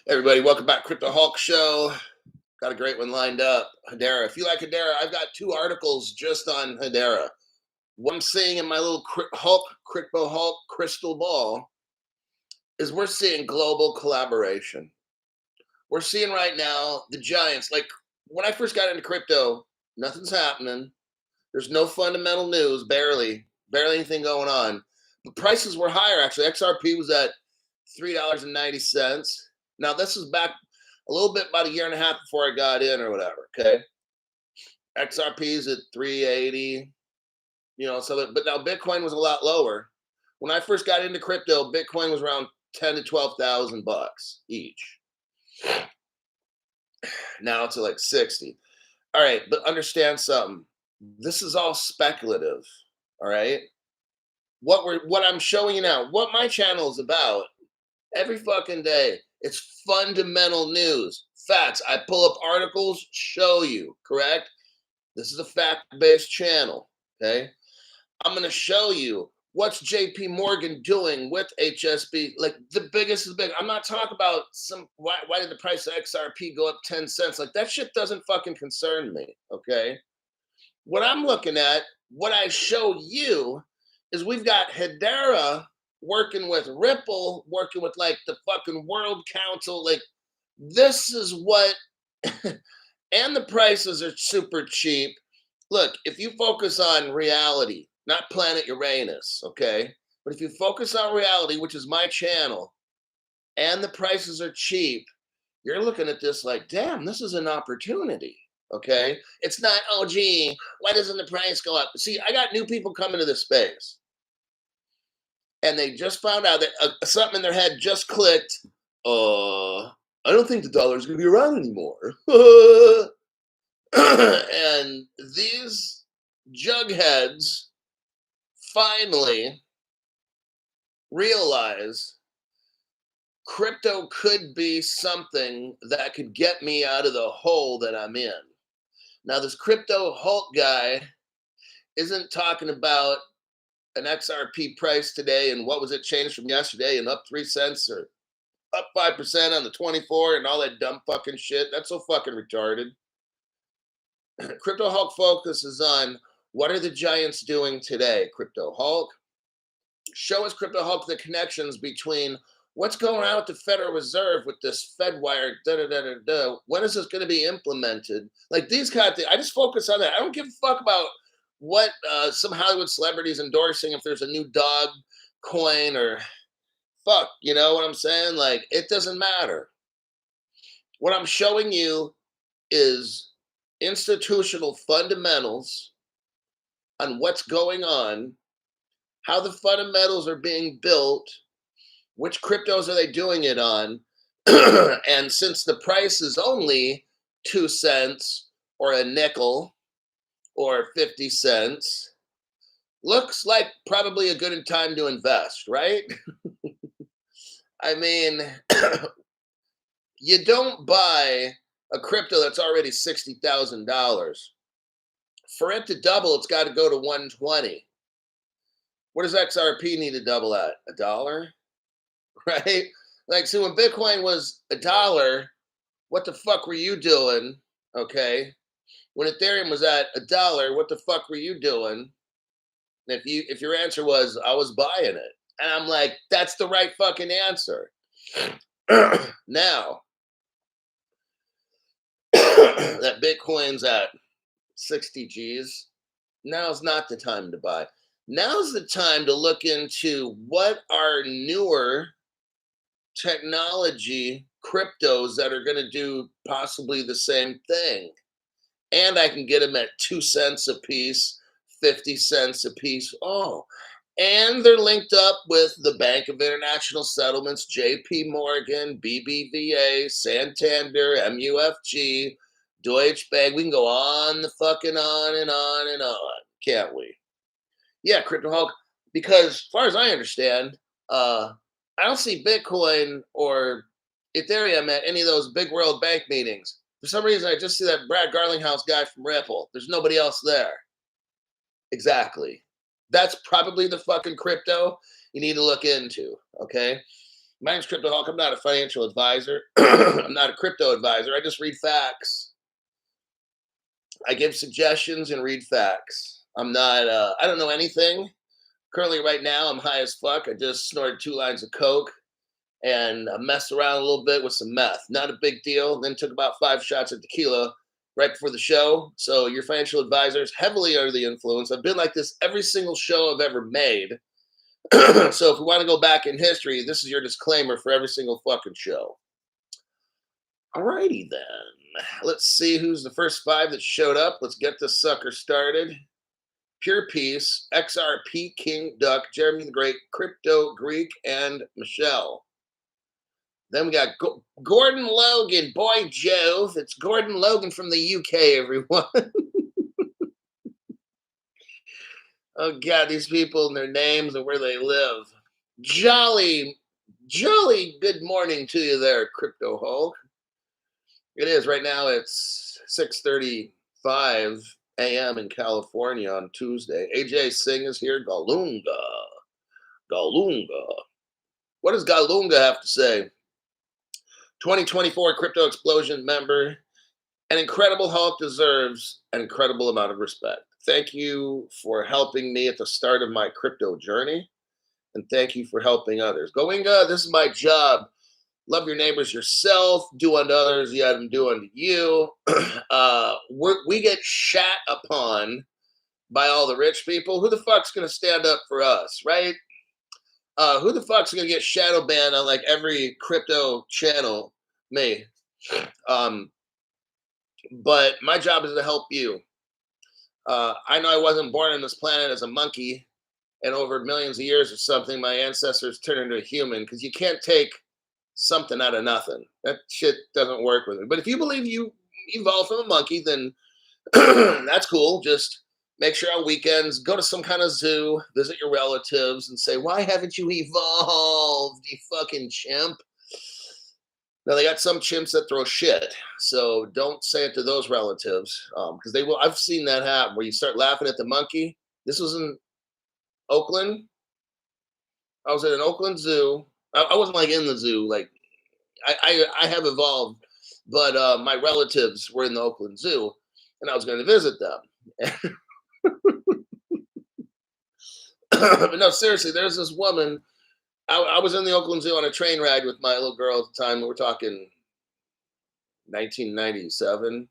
Everybody, welcome back. Crypto Hulk Show. Got a great one lined up. Hedera. If you like Hedera, I've got two articles just on Hedera. What I'm seeing in my little Crypto Hulk crystal ball is we're seeing global collaboration. We're seeing right now the giants. Like when I first got into crypto, nothing's happening. There's no fundamental news, barely anything going on. The prices were higher actually. XRP was at $3.90. Now this is back a little bit about a year and a half before I got in or whatever. Okay, XRP is at 380. But now Bitcoin was a lot lower. When I first got into crypto, Bitcoin was around 10 to 12,000 bucks each. Now it's at like 60. All right, but understand something. This is all speculative. All right. What I'm showing you now, what my channel is about, every fucking day, it's fundamental news, facts. I pull up articles, show you. Correct. This is a fact-based channel. Okay. I'm going to show you what's JP Morgan doing with HSB. Like the biggest is big. I'm not talking about why did the price of XRP go up 10 cents? Like that shit doesn't fucking concern me. Okay. What I'm looking at, what I show you is we've got Hedera working with Ripple, working with like the fucking World Council. Like this is what, and the prices are super cheap. Look, if you focus on reality, not planet Uranus, okay? But if you focus on reality, which is my channel, and the prices are cheap, you're looking at this like, damn, this is an opportunity, okay? It's not, oh, gee, why doesn't the price go up? See, I got new people coming to this space, and they just found out that something in their head just clicked. I don't think the dollar's going to be around anymore. And these jugheads finally realize crypto could be something that could get me out of the hole that I'm in. Now, this Crypto Hulk guy isn't talking about an XRP price today and what was it changed from yesterday and up 3 cents or up 5% on the 24 and all that dumb fucking shit. That's so fucking retarded. Crypto Hulk focuses on what are the giants doing today, Crypto Hulk. Show us, Crypto Hulk, the connections between what's going on with the Federal Reserve with this FedWire, da-da-da-da-da. When is this going to be implemented? Like these kind of things. I just focus on that. I don't give a fuck about what some Hollywood celebrities endorsing if there's a new dog coin or fuck, you know what I'm saying? Like, it doesn't matter. What I'm showing you is institutional fundamentals on what's going on, how the fundamentals are being built, which cryptos are they doing it on, and since the price is only 2 cents or a nickel or 50 cents, looks like probably a good time to invest, right? I mean, you don't buy a crypto that's already $60,000. For it to double, it's got to go to 120. What does XRP need to double at? $1? Right? Like, so when Bitcoin was $1, what the fuck were you doing? Okay. When Ethereum was at $1, what the fuck were you doing? And if your answer was, I was buying it. And I'm like, that's the right fucking answer. Now, that Bitcoin's at 60 G's, now's not the time to buy. Now's the time to look into what are newer technology cryptos that are going to do possibly the same thing. And I can get them at 2 cents a piece, 50 cents a piece. Oh, and they're linked up with the Bank of International Settlements, JP Morgan, BBVA, Santander, MUFG, Deutsche Bank. We can go on the fucking on and on and on, can't we? Yeah, Crypto Hulk, because as far as I understand, I don't see Bitcoin or Ethereum at any of those big world bank meetings. For some reason, I just see that Brad Garlinghouse guy from Ripple. There's nobody else there. Exactly. That's probably the fucking crypto you need to look into, okay? My name's Crypto Hawk. I'm not a financial advisor. I'm not a crypto advisor. I just read facts. I give suggestions and read facts. I'm not, I don't know anything. Currently, right now, I'm high as fuck. I just snorted 2 lines of Coke and messed around a little bit with some meth. Not a big deal. Then took about 5 shots of tequila right before the show. So, your financial advisors heavily under the influence. I've been like this every single show I've ever made. So, if we want to go back in history, this is your disclaimer for every single fucking show. Alrighty then. Let's see who's the first 5 that showed up. Let's get this sucker started. Pure Peace, XRP King Duck, Jeremy the Great, Crypto Greek, and Michelle. Then we got Gordon Logan. Boy, Jove. It's Gordon Logan from the UK, everyone. Oh, God, these people and their names and where they live. Jolly good morning to you there, Crypto Hulk. It is. Right now it's 6:35 a.m. in California on Tuesday. AJ Singh is here. Galunga. What does Galunga have to say? 2024 Crypto Explosion member. An Incredible Hulk deserves an incredible amount of respect. Thank you for helping me at the start of my crypto journey. And thank you for helping others. Goinga, this is my job. Love your neighbors yourself. Do unto others, yet I'm doing to you. We get shat upon by all the rich people. Who the fuck's going to stand up for us, right? Who the fuck's going to get shadow banned on like every crypto channel? Me. But my job is to help you. I know I wasn't born on this planet as a monkey, and over millions of years or something, my ancestors turned into a human, because you can't take something out of nothing. That shit doesn't work with me. But if you believe you evolved from a monkey, then that's cool. Just make sure on weekends, go to some kind of zoo, visit your relatives, and say, why haven't you evolved, you fucking chimp? Now, they got some chimps that throw shit, so don't say it to those relatives, because they will. I've seen that happen, where you start laughing at the monkey. This was in Oakland. I was at an Oakland zoo. I wasn't like in the zoo. Like I have evolved, but my relatives were in the Oakland Zoo, and I was going to visit them. But no, seriously, there's this woman. I was in the Oakland Zoo on a train ride with my little girl at the time. We're talking 1997,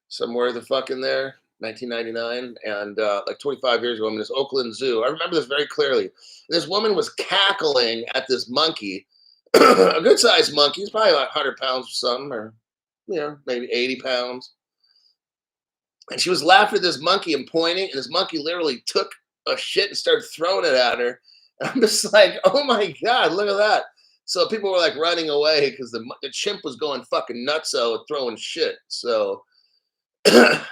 somewhere the fuck in there, 1999, and like 25 years ago, I'm in this Oakland Zoo. I remember this very clearly. This woman was cackling at this monkey, a good sized monkey. He's probably like 100 pounds or something, or maybe 80 pounds. And she was laughing at this monkey and pointing, and this monkey literally took a shit and started throwing it at her. And I'm just like, oh my God, look at that. So people were like running away because the chimp was going fucking nutso throwing shit. So I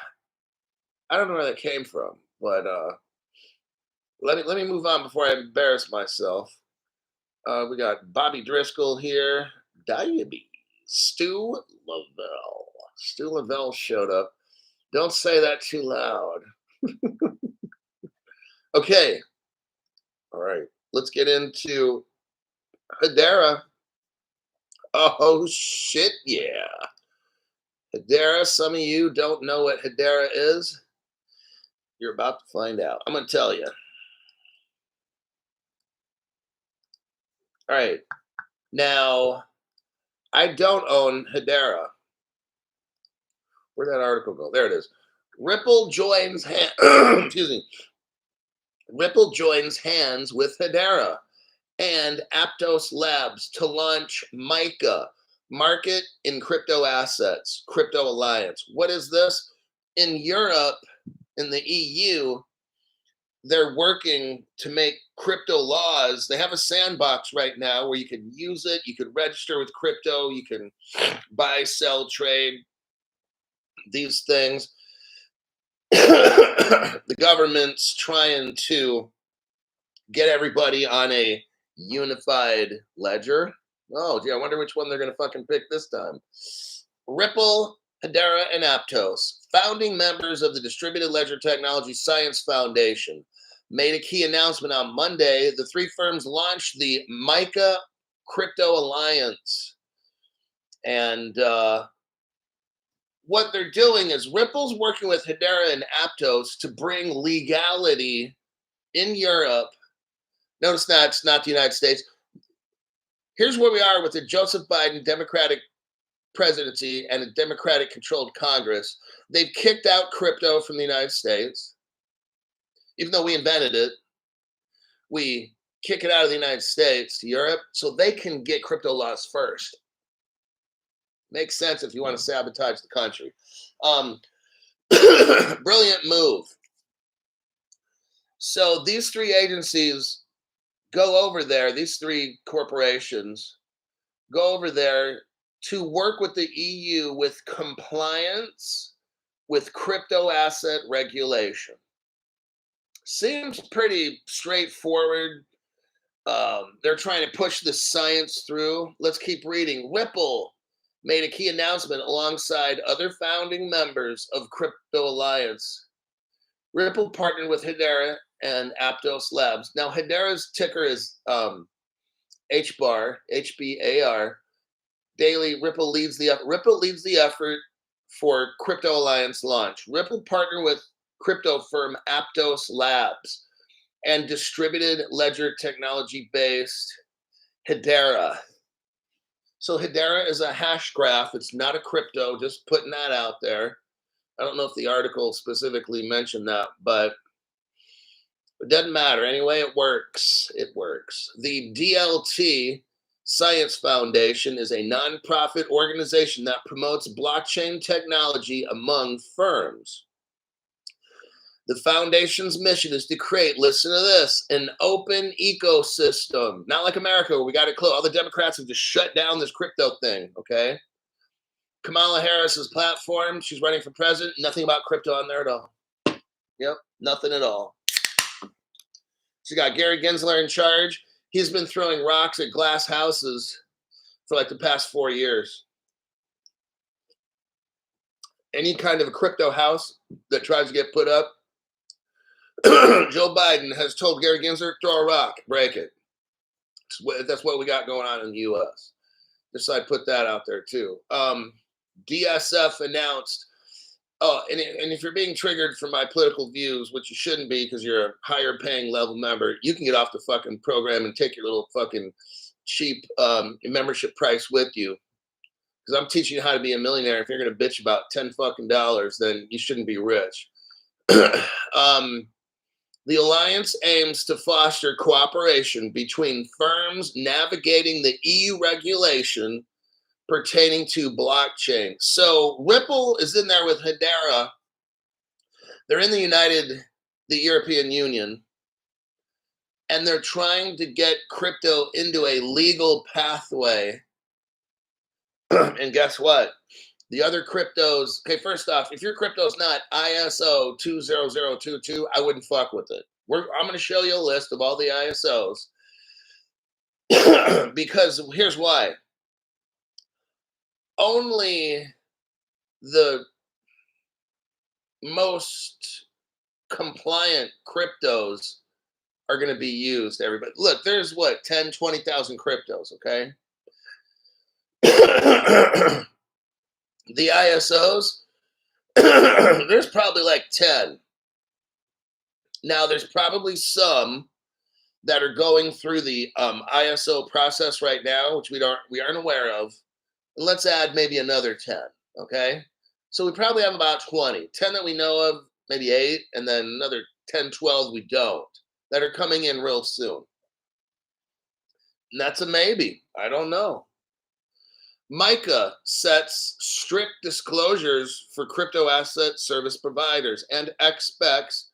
don't know where that came from, but let me move on before I embarrass myself. We got Bobby Driscoll here. Diabetes. Stu Lavelle. Stu Lavelle showed up. Don't say that too loud. Okay. All right. Let's get into Hedera. Oh, shit, yeah. Hedera, some of you don't know what Hedera is. You're about to find out. I'm going to tell you. All right. Now, I don't own Hedera. Where'd that article go? There it is. Ripple joins excuse me. Ripple joins hands with Hedera and Aptos Labs to launch MICA, Market in Crypto Assets, Crypto Alliance. What is this? In Europe, in the EU, they're working to make crypto laws. They have a sandbox right now where you can use it. You can register with crypto. You can buy, sell, trade, these things. The government's trying to get everybody on a unified ledger. Oh, gee, I wonder which one they're going to fucking pick this time. Ripple, Hedera, and Aptos, founding members of the Distributed Ledger Technology Science Foundation, made a key announcement on Monday. The three firms launched the MICA Crypto Alliance. And what they're doing is Ripple's working with Hedera and Aptos to bring legality in Europe. Notice that it's not the United States. Here's where we are with the Joseph Biden Democratic presidency and a Democratic-controlled Congress. They've kicked out crypto from the United States. Even though we invented it, we kick it out of the United States to Europe so they can get crypto laws first. Makes sense if you want to sabotage the country. Brilliant move. So these three agencies go over there, these three corporations go over there to work with the EU with compliance with crypto asset regulation. Seems pretty straightforward. They're trying to push the science through. Let's keep reading. Ripple made a key announcement alongside other founding members of Crypto Alliance. Ripple partnered with Hedera and Aptos Labs. Now, Hedera's ticker is HBAR, HBAR. Daily, Ripple leads the effort for Crypto Alliance launch. Ripple partnered with crypto firm Aptos Labs and distributed ledger technology-based Hedera. So Hedera is a hash graph. It's not a crypto, just putting that out there. I don't know if the article specifically mentioned that, but it doesn't matter. Anyway, it works. It works. The DLT Science Foundation is a nonprofit organization that promotes blockchain technology among firms. The foundation's mission is to create, listen to this, an open ecosystem. Not like America where we got it closed. All the Democrats have just shut down this crypto thing, okay? Kamala Harris's platform, she's running for president, nothing about crypto on there at all. Yep, nothing at all. She got Gary Gensler in charge. He's been throwing rocks at glass houses for like the past 4 years. Any kind of a crypto house that tries to get put up, Joe Biden has told Gary Gensler, throw a rock, break it. That's what we got going on in the U.S. Just so I put that out there too. DSF announced, and if you're being triggered for my political views, which you shouldn't be because you're a higher paying level member, you can get off the fucking program and take your little fucking cheap membership price with you. Because I'm teaching you how to be a millionaire. If you're going to bitch about $10 fucking, then you shouldn't be rich. The alliance aims to foster cooperation between firms navigating the EU regulation pertaining to blockchain. So Ripple is in there with Hedera. They're in the European Union, and they're trying to get crypto into a legal pathway. And guess what? The other cryptos, okay, first off, if your crypto's not ISO 20022, I wouldn't fuck with it. I'm going to show you a list of all the ISOs because here's why. Only the most compliant cryptos are going to be used, everybody. Look, there's what, 10, 20,000 cryptos, okay? The ISOs, there's probably like 10. Now, there's probably some that are going through the ISO process right now, which we aren't aware of. And let's add maybe another 10, okay? So we probably have about 20. 10 that we know of, maybe 8, and then another 10, 12 we don't, that are coming in real soon. And that's a maybe. I don't know. MiCA sets strict disclosures for crypto asset service providers and expects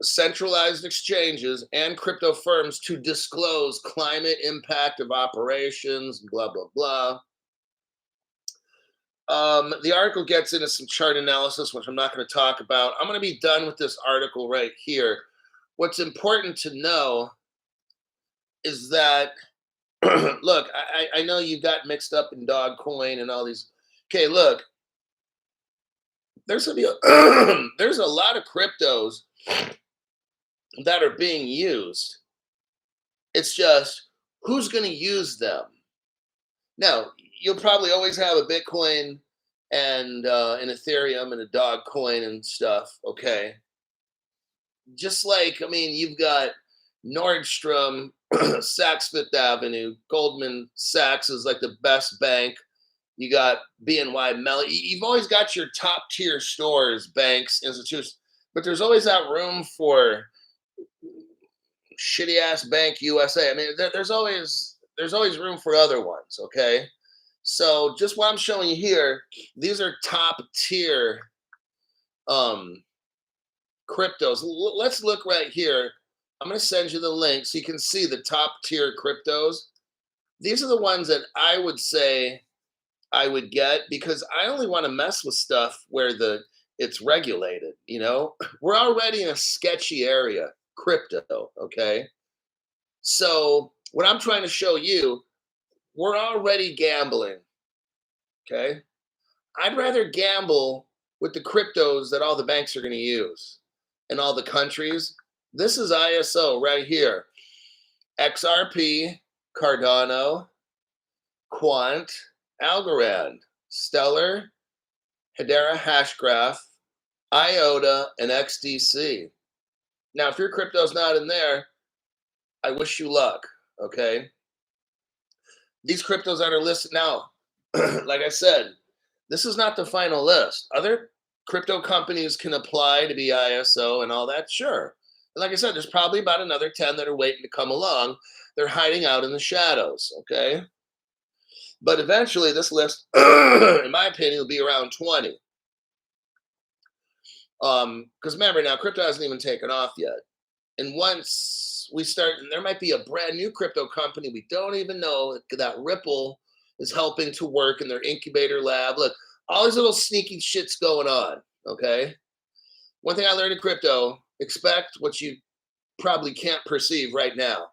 centralized exchanges and crypto firms to disclose climate impact of operations, blah, blah, blah. The article gets into some chart analysis, which I'm not going to talk about. I'm going to be done with this article right here. What's important to know is that look, I know you got mixed up in Dogcoin and all these. Okay, look, there's a lot of cryptos that are being used. It's just who's going to use them? Now, you'll probably always have a Bitcoin and an Ethereum and a dog coin and stuff. Okay. Just like, I mean, you've got Nordstrom, Saks Fifth Avenue, Goldman Sachs is like the best bank. You got BNY Mellon. You've always got your top tier stores, banks, institutions, but there's always that room for shitty ass bank USA. I mean, there's always room for other ones. Okay, so just what I'm showing you here, these are top tier um, cryptos. Let's look right here. I'm going to send you the link so you can see the top tier cryptos. These are the ones that I would say I would get because I only want to mess with stuff where it's regulated. We're already in a sketchy area, crypto. Okay, so what I'm trying to show you, we're already gambling. Okay, I'd rather gamble with the cryptos that all the banks are going to use and all the countries. This is ISO right here. XRP, Cardano, Quant, Algorand, Stellar, Hedera Hashgraph, IOTA, and XDC. Now, if your crypto's not in there, I wish you luck, okay? These cryptos that are listed now, like I said, this is not the final list. Other crypto companies can apply to be ISO and all that, sure. And like I said, there's probably about another 10 that are waiting to come along. They're hiding out in the shadows, okay? But eventually, this list, in my opinion, will be around 20. Because remember now, crypto hasn't even taken off yet. And once we start, and there might be a brand new crypto company we don't even know that Ripple is helping to work in their incubator lab. Look, all these little sneaky shits going on, okay? One thing I learned in crypto, expect what you probably can't perceive right now,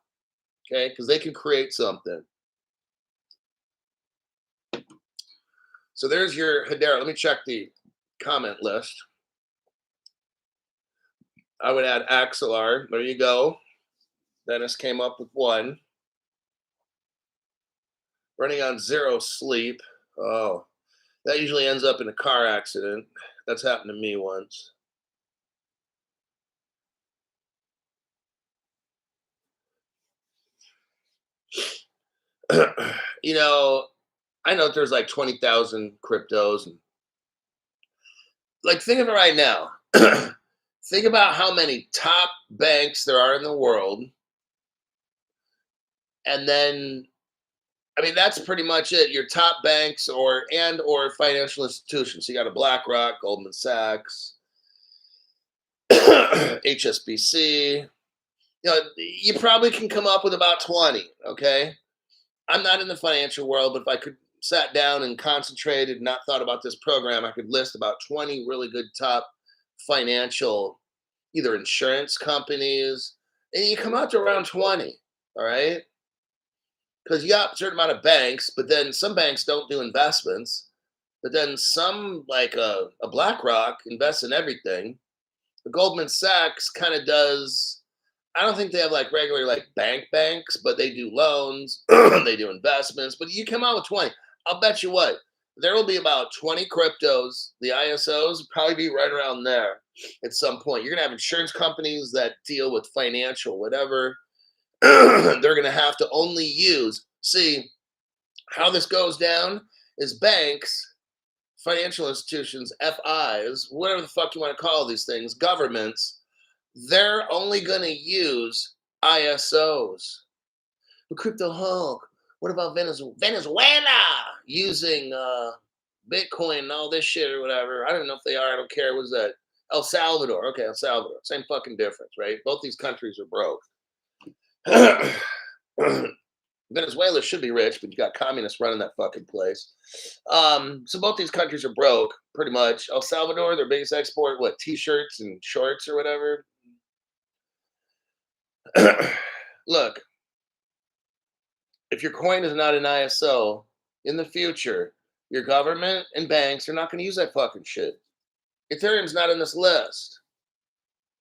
okay? Because they can create something. So there's your Hedera. Let me check the comment list. I would add Axelar. There you go. Dennis came up with one. Running on 0 sleep. Oh, that usually ends up in a car accident. That's happened to me once. I know there's like 20,000 cryptos. And like, think of it right now. Think about how many top banks there are in the world. And then, I mean, that's pretty much it. Your top banks or financial institutions. So you got a BlackRock, Goldman Sachs, HSBC. You probably can come up with about 20, okay? I'm not in the financial world, but if I could sat down and concentrated and not thought about this program, I could list about 20 really good top financial, either insurance companies, and you come out to around 20, all right? Because you got a certain amount of banks, but then some banks don't do investments, but then some, like a BlackRock, invests in everything. The Goldman Sachs kind of does. I don't think they have like regular like banks, but they do loans, they do investments. But you come out with 20. I'll bet you what, there will be about 20 cryptos. The ISOs will probably be right around there at some point. You're gonna have insurance companies that deal with financial whatever. They're gonna have to only use. See how this goes down is banks, financial institutions, FIs, whatever the fuck you want to call these things, governments. They're only going to use ISOs. The crypto Hulk. What about Venezuela using Bitcoin and all this shit or whatever? I don't know if they are. I don't care. What is that? El Salvador. Okay, El Salvador. Same fucking difference, right? Both these countries are broke. Venezuela should be rich, but you got communists running that fucking place. So both these countries are broke, pretty much. El Salvador, their biggest export, what, T-shirts and shorts or whatever? Look, if your coin is not an ISO, in the future, your government and banks are not going to use that fucking shit. Ethereum's not in this list.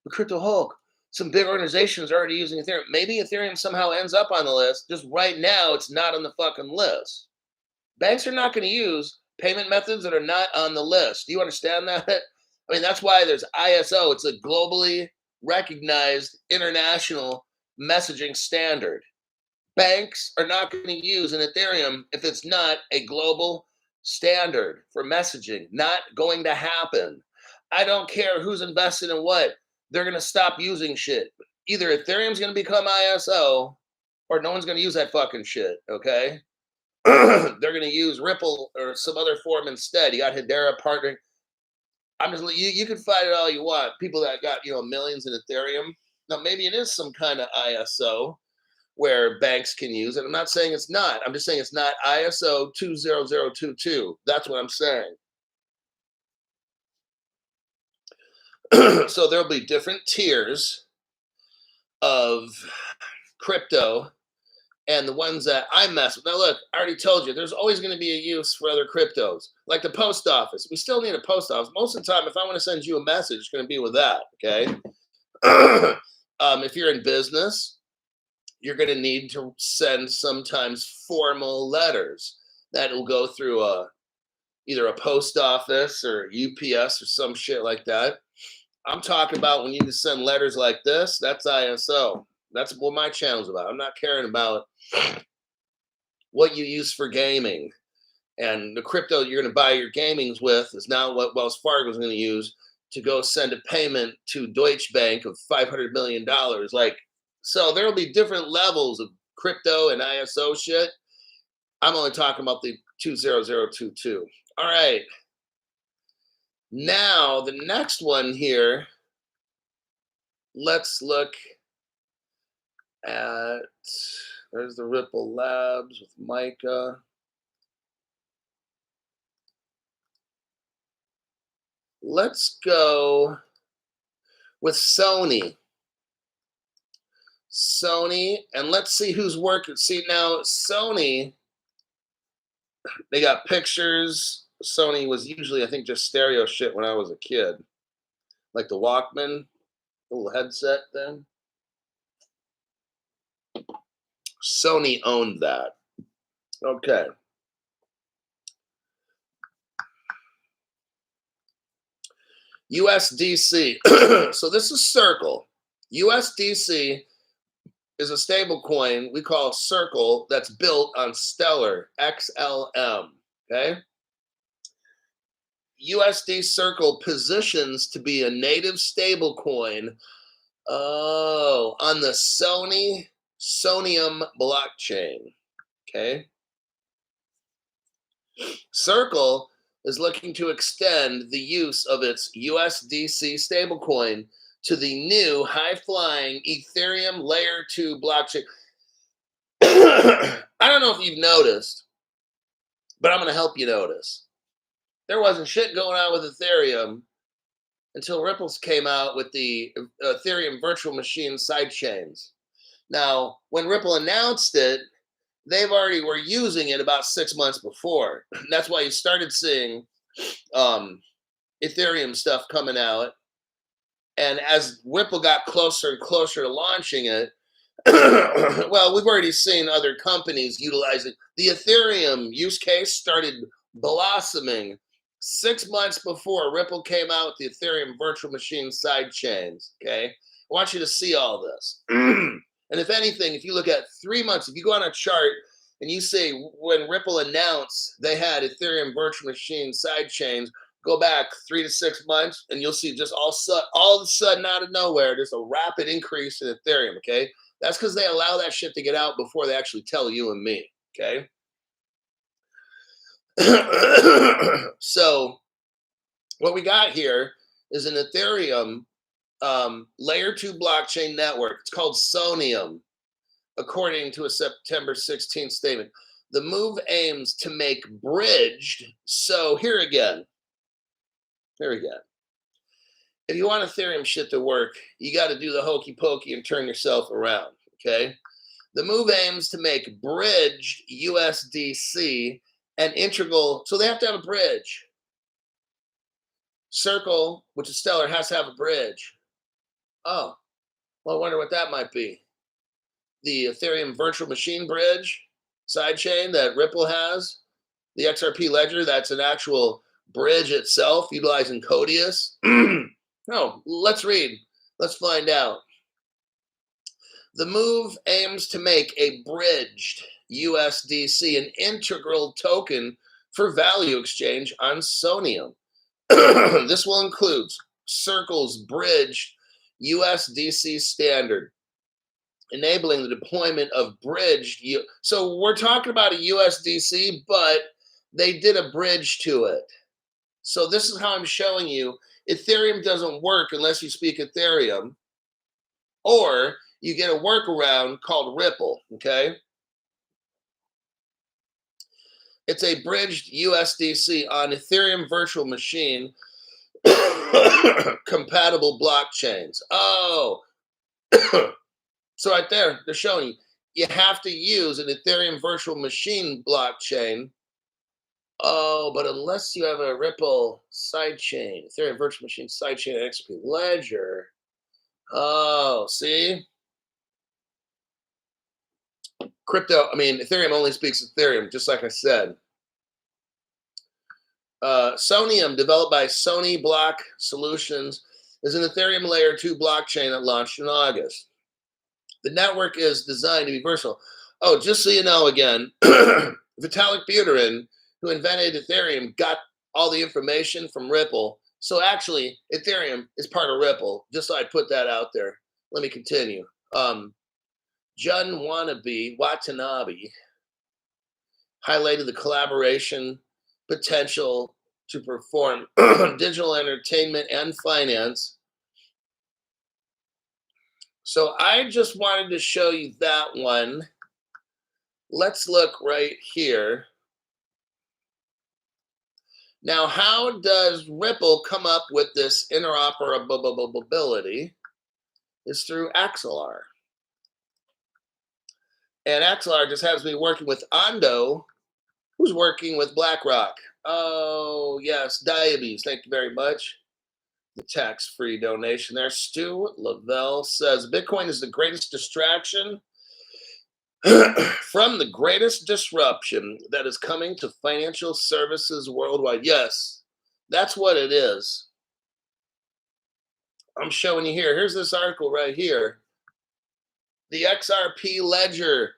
The crypto Hulk. some big organizations are already using Ethereum. Maybe Ethereum somehow ends up on the list. Just right now, it's not on the fucking list. Banks are not going to use payment methods that are not on the list. Do you understand that? I mean, that's why there's ISO. It's a globally recognized international messaging standard. Banks are not going to use an Ethereum if it's not a global standard for messaging. Not going to happen. I don't care who's invested in what. They're going to stop using shit. Either Ethereum's going to become ISO or no one's going to use that fucking shit, okay? They're going to use Ripple or some other form instead. You got Hedera partnering. I'm just you can fight it all you want. People that got millions in Ethereum. Now maybe it is some kind of ISO where banks can use it. I'm not saying it's not. I'm just saying it's not ISO 20022. That's what I'm saying. So there'll be different tiers of crypto, and the ones that I mess with. Now, look, I already told you, there's always going to be a use for other cryptos, like the post office. We still need a post office. Most of the time, if I want to send you a message, it's going to be with that, okay? If you're in business, you're going to need to send sometimes formal letters that will go through either a post office or UPS or some shit like that. I'm talking about when you can send letters like this, that's ISO. That's what my channel's about. I'm not caring about what you use for gaming. And the crypto you're going to buy your gamings with is now what Wells Fargo is going to use to go send a payment to Deutsche Bank of $500 million. So there will be different levels of crypto and ISO shit. I'm only talking about the 20022. All right. Now, the next one here, let's look at, there's the Ripple Labs with Micah. Let's go with Sony. And let's see who's working. See, now Sony, they got pictures. Sony was usually, I think, just stereo shit when I was a kid. Like the Walkman, little headset thing. Sony owned that. Okay. USDC. So this is Circle. USDC is a stable coin we call Circle that's built on Stellar, XLM. Okay. USD Circle positions to be a native stable coin on the Sonium blockchain. Okay. Circle is looking to extend the use of its USDC stablecoin to the new high-flying Ethereum Layer 2 blockchain. I don't know if you've noticed, but I'm going to help you notice. There wasn't shit going on with Ethereum until Ripple's came out with the Ethereum virtual machine sidechains. Now, when Ripple announced it, they've already were using it about 6 months before. That's why you started seeing Ethereum stuff coming out. And as Ripple got closer and closer to launching it, well, we've already seen other companies utilizing the Ethereum use case started blossoming 6 months before Ripple came out with the Ethereum virtual machine sidechains. Okay, I want you to see all this. And if anything, if you look at 3 months, if you go on a chart and you see when Ripple announced they had Ethereum virtual machine sidechains, go back 3 to 6 months, and you'll see just all of a sudden out of nowhere, there's a rapid increase in Ethereum. Okay, that's because they allow that shit to get out before they actually tell you and me. Okay. So what we got here is an Ethereum layer 2 blockchain network. It's called Sonium, according to a September 16th statement. The move aims to make bridged. So here again. If you want Ethereum shit to work, you got to do the hokey pokey and turn yourself around. Okay. The move aims to make bridged USDC an integral. So they have to have a bridge. Circle, which is Stellar, has to have a bridge. Oh, Well, I wonder what that might be. The Ethereum virtual machine bridge sidechain that Ripple has, the XRP ledger, that's an actual bridge itself utilizing Codius. No, let's read. Let's find out. The move aims to make a bridged USDC an integral token for value exchange on Sonium. This will include Circle's bridged USDC standard, enabling the deployment of bridged. So we're talking about a USDC, but they did a bridge to it. So this is how I'm showing you Ethereum doesn't work unless you speak Ethereum, or you get a workaround called Ripple, okay? It's a bridged USDC on Ethereum virtual machine compatible blockchains. Oh, so right there, they're showing you have to use an Ethereum virtual machine blockchain. Oh, but unless you have a Ripple sidechain, Ethereum virtual machine sidechain XP ledger. Oh, see? Ethereum only speaks Ethereum, just like I said. Sonium, developed by Sony Block Solutions, is an Ethereum Layer 2 blockchain that launched in August. The network is designed to be versatile. Oh, just so you know again, Vitalik Buterin, who invented Ethereum, got all the information from Ripple. So actually, Ethereum is part of Ripple, just so I put that out there. Let me continue. Jun Watanabe highlighted the collaboration potential to perform digital entertainment and finance. So I just wanted to show you that one. Let's look right here. Now, how does Ripple come up with this interoperability? It's through Axelar. And Axelar just has me working with Ando, who's working with BlackRock. Oh, yes, Diabetes. Thank you very much. The tax-free donation there. Stu Lavelle says, Bitcoin is the greatest distraction from the greatest disruption that is coming to financial services worldwide. Yes, that's what it is. I'm showing you here. Here's this article right here. The XRP ledger,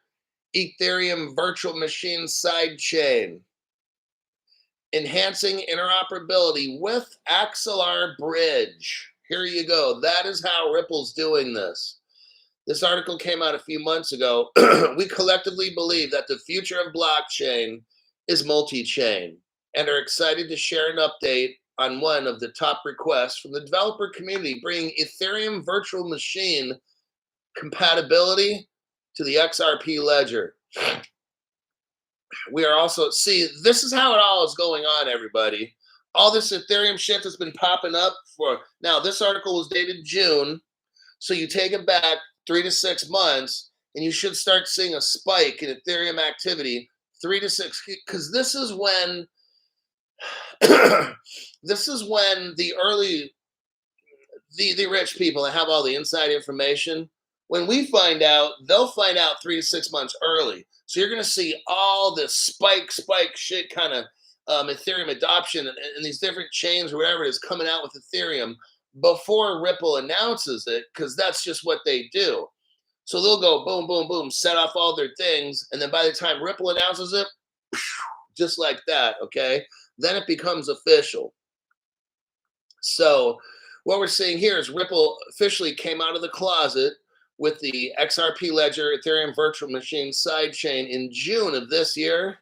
Ethereum virtual machine sidechain, enhancing interoperability with Axelar Bridge. Here you go. That is how Ripple's doing this. This article came out a few months ago. We collectively believe that the future of blockchain is multi-chain and are excited to share an update on one of the top requests from the developer community, bringing Ethereum virtual machine compatibility to the XRP ledger. We are also, see, this is how it all is going on, everybody. All this Ethereum shit that's been popping up for, now this article was dated June, so you take it back 3 to 6 months, and you should start seeing a spike in Ethereum activity, 3 to 6, because this is when, this is when the rich people that have all the inside information, when we find out, they'll find out 3 to 6 months early. So you're going to see all this spike shit kind of Ethereum adoption and these different chains or whatever it is coming out with Ethereum before Ripple announces it, because that's just what they do. So they'll go boom, boom, boom, set off all their things, and then by the time Ripple announces it, just like that, okay? Then it becomes official. So what we're seeing here is Ripple officially came out of the closet with the XRP ledger Ethereum virtual machine sidechain in June of this year.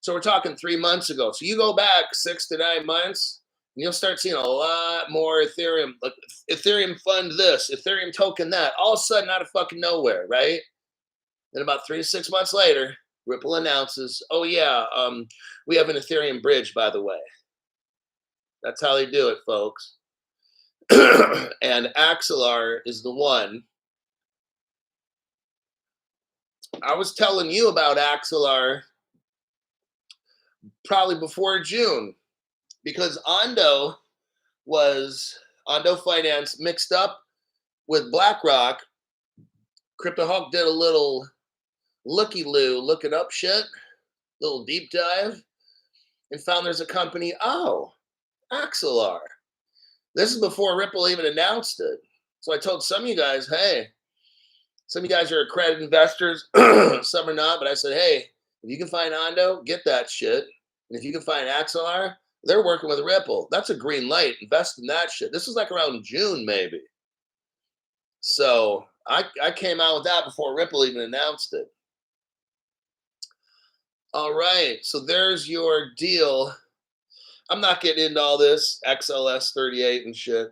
So we're talking 3 months ago. So you go back 6 to 9 months, and you'll start seeing a lot more Ethereum, like Ethereum fund this, Ethereum token that, all of a sudden out of fucking nowhere, right? Then about 3 to 6 months later, Ripple announces, oh yeah, we have an Ethereum bridge, by the way. That's how they do it, folks. And Axelar is the one. I was telling you about Axelar probably before June, because Ondo Finance mixed up with BlackRock Crypto Hulk did a little looky-loo, looking up shit, little deep dive, and found there's a company, oh, Axelar. This is before Ripple even announced it. So I told some of you guys, hey, some of you guys are accredited investors, some are not, but I said, hey, if you can find Ondo, get that shit. And if you can find Axelar, they're working with Ripple. That's a green light. Invest in that shit. This was like around June, maybe. So I came out with that before Ripple even announced it. All right, so there's your deal. I'm not getting into all this XLS 38 and shit.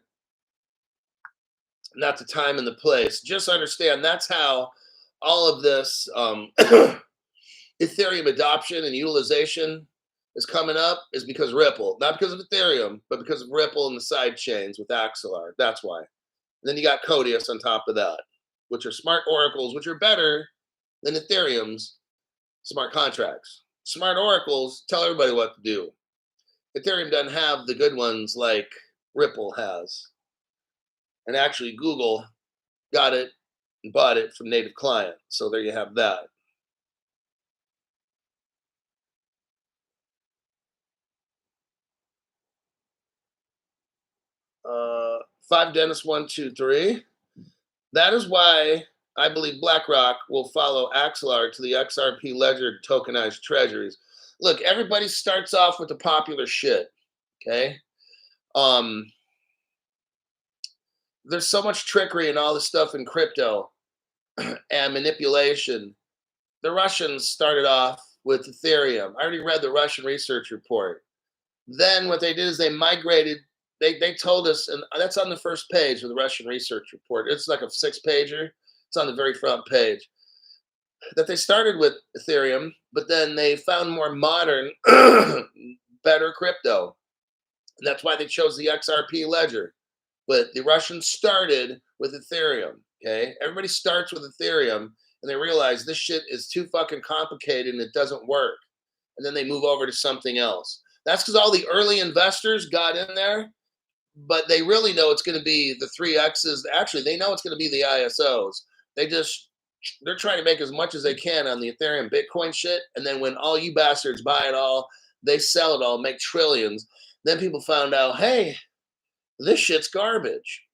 Not the time and the place. Just understand that's how all of this Ethereum adoption and utilization is coming up is because Ripple, not because of Ethereum, but because of Ripple and the side chains with Axelar. That's why. And then you got Codius on top of that, which are smart oracles, which are better than Ethereum's smart contracts. Smart oracles tell everybody what to do. Ethereum doesn't have the good ones like Ripple has. And actually, Google got it and bought it from native client. So there you have that. Five Dennis 123. That is why I believe BlackRock will follow Axelar to the XRP Ledger tokenized treasuries. Look, everybody starts off with the popular shit. Okay. There's so much trickery and all this stuff in crypto and manipulation. The Russians started off with Ethereum. I already read the Russian research report. Then what they did is they migrated. They told us, and that's on the first page of the Russian research report. It's like a 6-pager. It's on the very front page. That they started with Ethereum, but then they found more modern, better crypto. And that's why they chose the XRP ledger. But the Russians started with Ethereum. Okay, everybody starts with Ethereum, and they realize this shit is too fucking complicated and it doesn't work. And then they move over to something else. That's because all the early investors got in there, but they really know it's going to be the 3Xs. Actually, they know it's going to be the ISOs. They're trying to make as much as they can on the Ethereum Bitcoin shit. And then when all you bastards buy it all, they sell it all, make trillions. Then people found out, hey, this shit's garbage.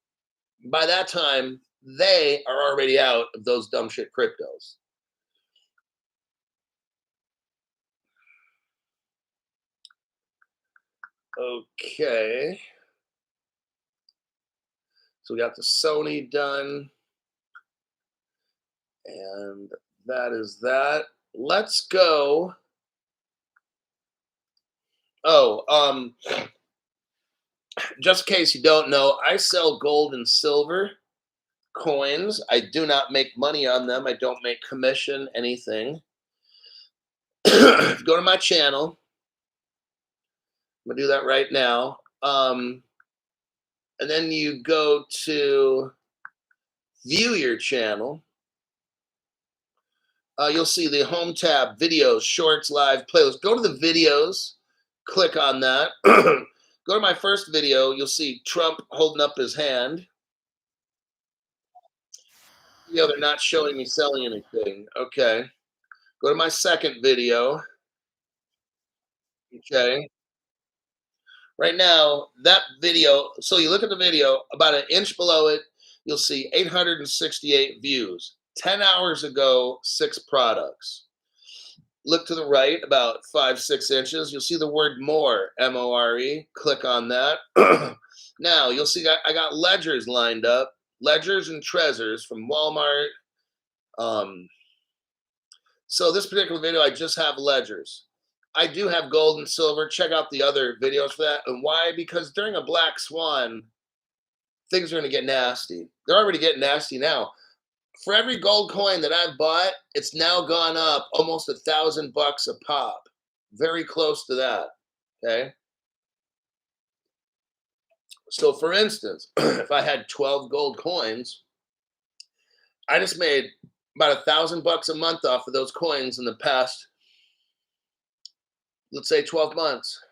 By that time, they are already out of those dumb shit cryptos. Okay. So we got the Sony done. And that is that. Let's go. Oh, just in case you don't know, I sell gold and silver coins. I do not make money on them. I don't make commission, anything. Go to my channel. I'm going to do that right now. And then you go to view your channel. You'll see the home tab, videos, shorts, live, playlist. Go to the videos, click on that. Go to my first video. You'll see Trump holding up his hand. They're not showing me selling anything. Okay. Go to my second video. Okay. Right now, that video, so you look at the video, about an inch below it, you'll see 868 views. 10 hours ago, 6 products. Look to the right about 5-6 inches. You'll see the word more, M-O-R-E. Click on that. Now, you'll see I got ledgers lined up. Ledgers and Trezors from Walmart. So this particular video, I just have ledgers. I do have gold and silver. Check out the other videos for that. And why? Because during a black swan, things are going to get nasty. They're already getting nasty now. For every gold coin that I've bought, it's now gone up almost $1,000 a pop. Very close to that. Okay. So for instance, if I had 12 gold coins, I just made about $1,000 a month off of those coins in the past, let's say 12 months.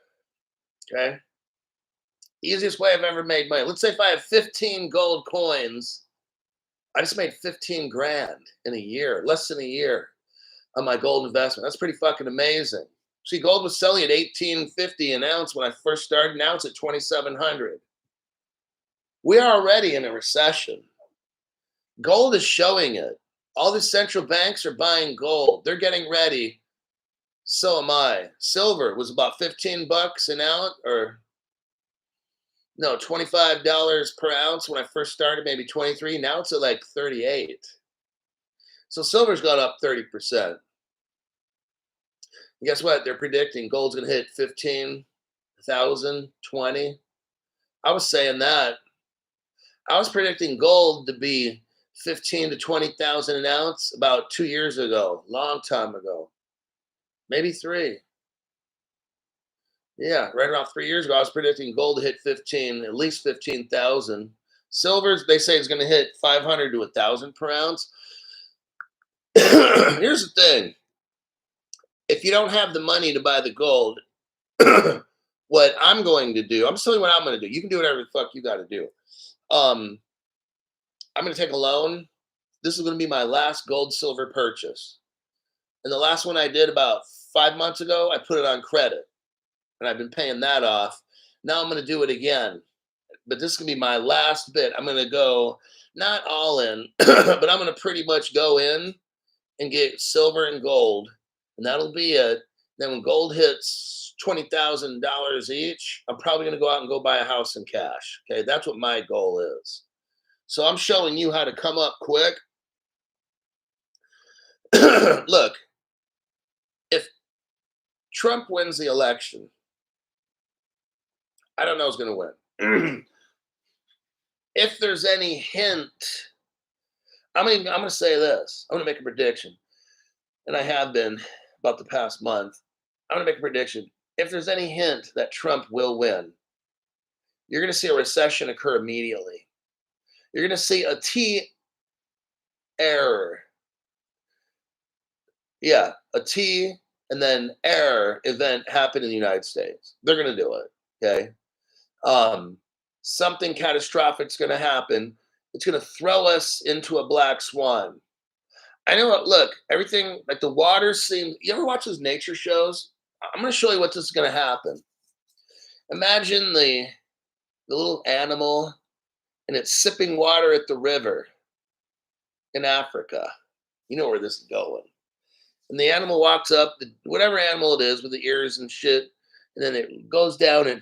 Okay. Easiest way I've ever made money. Let's say if I have 15 gold coins I just made 15 grand in a year, less than a year on my gold investment. That's pretty fucking amazing. See, gold was selling at 1850 an ounce when I first started. Now it's at 2700. We are already in a recession. Gold is showing it. All the central banks are buying gold. They're getting ready. So am I. Silver was about 15 bucks an ounce, or no, $25 per ounce when I first started, maybe 23. Now it's at like 38. So silver's gone up 30%. And guess what? They're predicting gold's going to hit 15,000, 20. I was saying that. I was predicting gold to be 15 to 20,000 an ounce about 2 years ago, long time ago, maybe 3. Yeah, right around 3 years ago, I was predicting gold to hit 15, at least 15,000. Silver's, they say, is going to hit 500 to 1,000 per ounce. Here's the thing: if you don't have the money to buy the gold, what I'm going to do, I'm just telling you what I'm going to do. You can do whatever the fuck you got to do. I'm going to take a loan. This is going to be my last gold silver purchase. And the last one I did about 5 months ago, I put it on credit. And I've been paying that off. Now I'm going to do it again. But this is going to be my last bit. I'm going to go, not all in, but I'm going to pretty much go in and get silver and gold. And that'll be it. Then when gold hits $20,000 each, I'm probably going to go out and go buy a house in cash. Okay, that's what my goal is. So I'm showing you how to come up quick. Look, if Trump wins the election, I don't know who's going to win. If there's any hint, I'm going to say this. I'm going to make a prediction, and I have been about the past month. I'm going to make a prediction. If there's any hint that Trump will win, you're going to see a recession occur immediately. You're going to see a T error. Yeah, a T and then error event happen in the United States. They're going to do it. Okay. Something catastrophic is going to happen. It's going to throw us into a black swan. I know. Look, everything like the water seems. You ever watch those nature shows? I'm going to show you what this is going to happen. Imagine the little animal, and it's sipping water at the river in Africa. You know where this is going. And the animal walks up, whatever animal it is with the ears and shit, and then it goes down and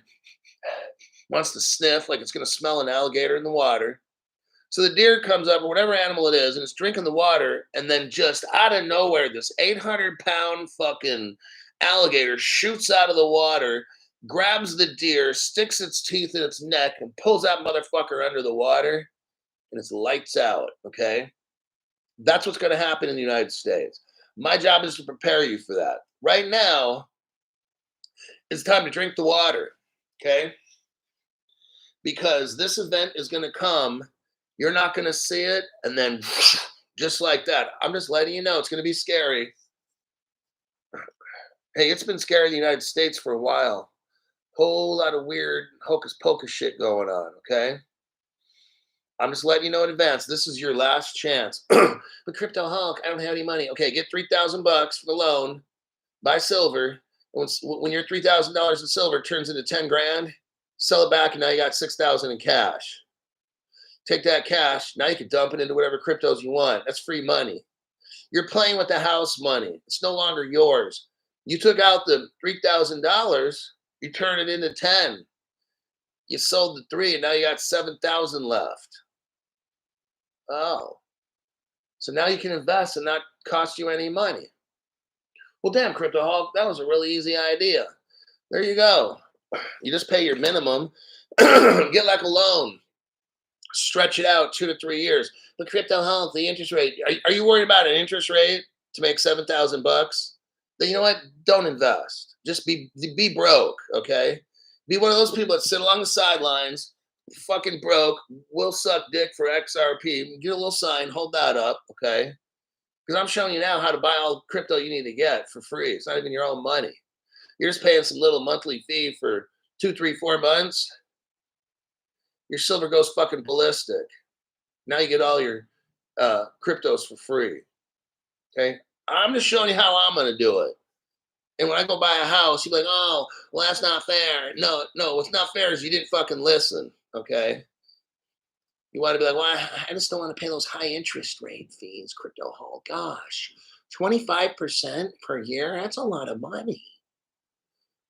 wants to sniff like it's going to smell an alligator in the water. So the deer comes up, or whatever animal it is, and it's drinking the water, and then just out of nowhere, this 800-pound fucking alligator shoots out of the water, grabs the deer, sticks its teeth in its neck, and pulls that motherfucker under the water, and it's lights out, okay? That's what's going to happen in the United States. My job is to prepare you for that. Right now, it's time to drink the water, okay? Because this event is going to come. You're not going to see it. And then just like that, I'm just letting you know it's going to be scary. Hey, it's been scary in the United States for a while. Whole lot of weird hocus pocus shit going on, okay? I'm just letting you know in advance. This is your last chance. But Crypto Hulk, I don't have any money. Okay, get $3,000 for the loan. Buy silver. When your $3,000 in silver turns into 10 grand, sell it back, and now you got 6,000 in cash. Take that cash. Now you can dump it into whatever cryptos you want. That's free money. You're playing with the house money. It's no longer yours. You took out the $3,000. You turn it into 10. You sold the 3, and now you got 7,000 left. Oh, so now you can invest and not cost you any money. Well, damn, Crypto Hulk, that was a really easy idea. There you go. You just pay your minimum, get like a loan, stretch it out 2 to 3 years. But Crypto Hulk, the interest rate, are you worried about an interest rate to make $7,000? Then you know what? Don't invest. Just be broke, okay? Be one of those people that sit along the sidelines, fucking broke, will suck dick for XRP. Get a little sign, hold that up, okay? Because I'm showing you now how to buy all the crypto you need to get for free. It's not even your own money. You're just paying some little monthly fee for 2, 3, 4 months. Your silver goes fucking ballistic. Now you get all your cryptos for free. Okay. I'm just showing you how I'm going to do it. And when I go buy a house, you're like, oh, well, that's not fair. No, no, what's not fair is you didn't fucking listen. Okay. You want to be like, well, I just don't want to pay those high interest rate fees, crypto hall. Gosh, 25% per year? That's a lot of money.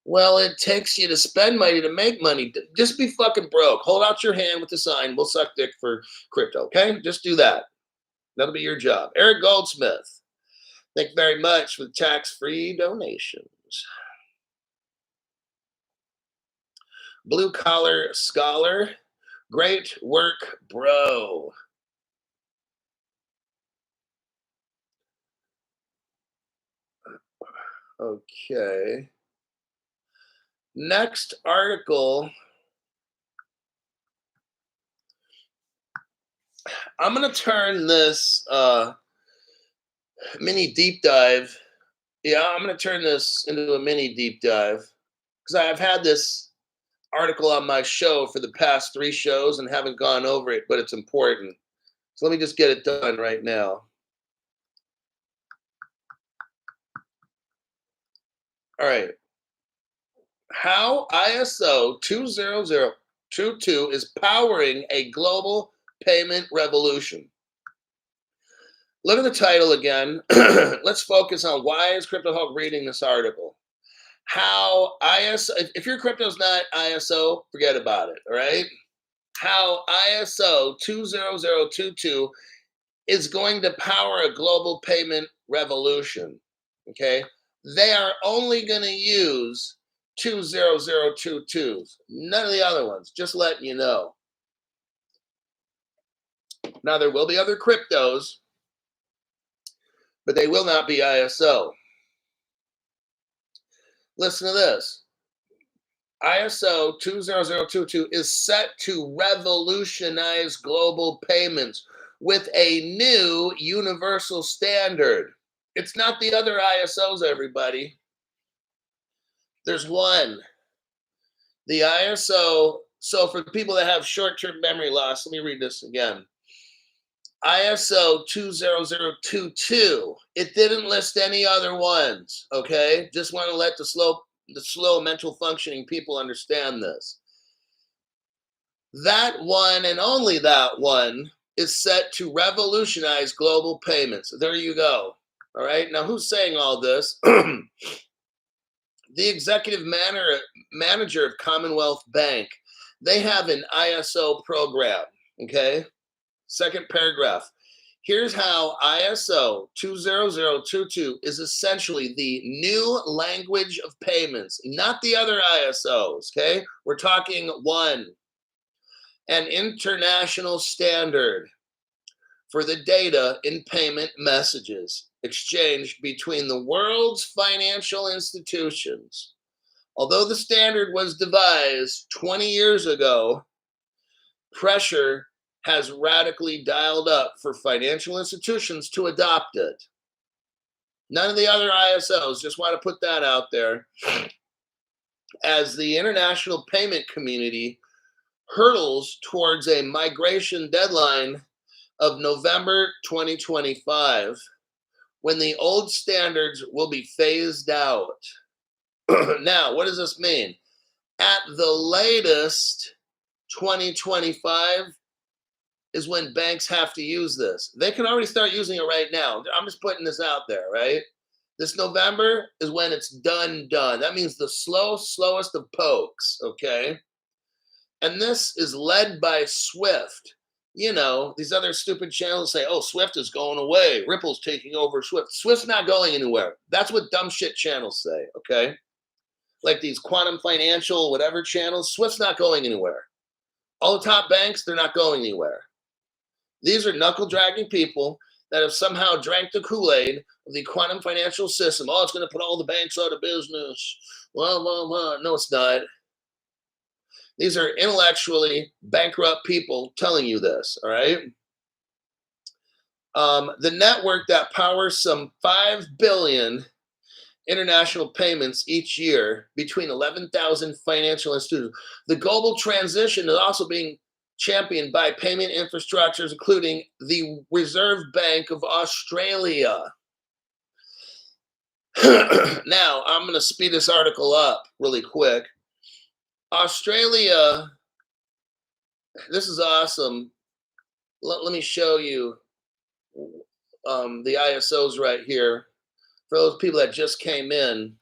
Well, it takes you to spend money to make money. Just be fucking broke. Hold out your hand with the sign. We'll suck dick for crypto. Okay. Just do that. That'll be your job. Eric Goldsmith. Thank you very much for the tax-free donations. Blue Collar Scholar. Great work, bro. Okay. Next article. I'm going to turn this mini deep dive. Yeah, I'm going to turn this into a mini deep dive because I've had this article on my show for the past 3 shows and haven't gone over it, but it's important. So let me just get it done right now. All right. How ISO 20022 is powering a global payment revolution. Look at the title again. Let's focus on why is Crypto Hulk reading this article. How ISO, if your crypto's not ISO, forget about it, all right? How ISO 20022 is going to power a global payment revolution, okay? They are only going to use 20022s, none of the other ones, just letting you know. Now, there will be other cryptos, but they will not be ISO. Listen to this. ISO 20022 is set to revolutionize global payments with a new universal standard. It's not the other ISOs, everybody. There's one. The ISO, so for people that have short-term memory loss, let me read this again. ISO 20022. It didn't list any other ones, okay? Just want to let the slow mental functioning people understand this. That one and only that one is set to revolutionize global payments. There you go. All right. Now, who's saying all this? The executive manager of Commonwealth Bank. They have an ISO program. Okay. Second paragraph. Here's how ISO 20022 is essentially the new language of payments, not the other ISOs, okay? We're talking one, an international standard for the data in payment messages exchanged between the world's financial institutions. Although the standard was devised 20 years ago, pressure has radically dialed up for financial institutions to adopt it. None of the other ISOs, just want to put that out there. As the international payment community hurdles towards a migration deadline of November 2025, when the old standards will be phased out. Now, what does this mean? At the latest, 2025 is when banks have to use this. They can already start using it right now. I'm just putting this out there, right? This November is when it's done. That means the slowest of pokes, okay? And this is led by Swift. You know, these other stupid channels say, oh, Swift is going away. Ripple's taking over Swift. Swift's not going anywhere. That's what dumb shit channels say, okay? Like these quantum financial whatever channels, Swift's not going anywhere. All the top banks, they're not going anywhere. These are knuckle-dragging people that have somehow drank the Kool-Aid of the quantum financial system. Oh, it's going to put all the banks out of business. Blah, blah, blah. No, it's not. These are intellectually bankrupt people telling you this, all right? The network that powers some 5 billion international payments each year between 11,000 financial institutions. The global transition is also being championed by payment infrastructures, including the Reserve Bank of Australia. Now, I'm going to speed this article up really quick. Australia, this is awesome. Let me show you the ISOs right here. For those people that just came in,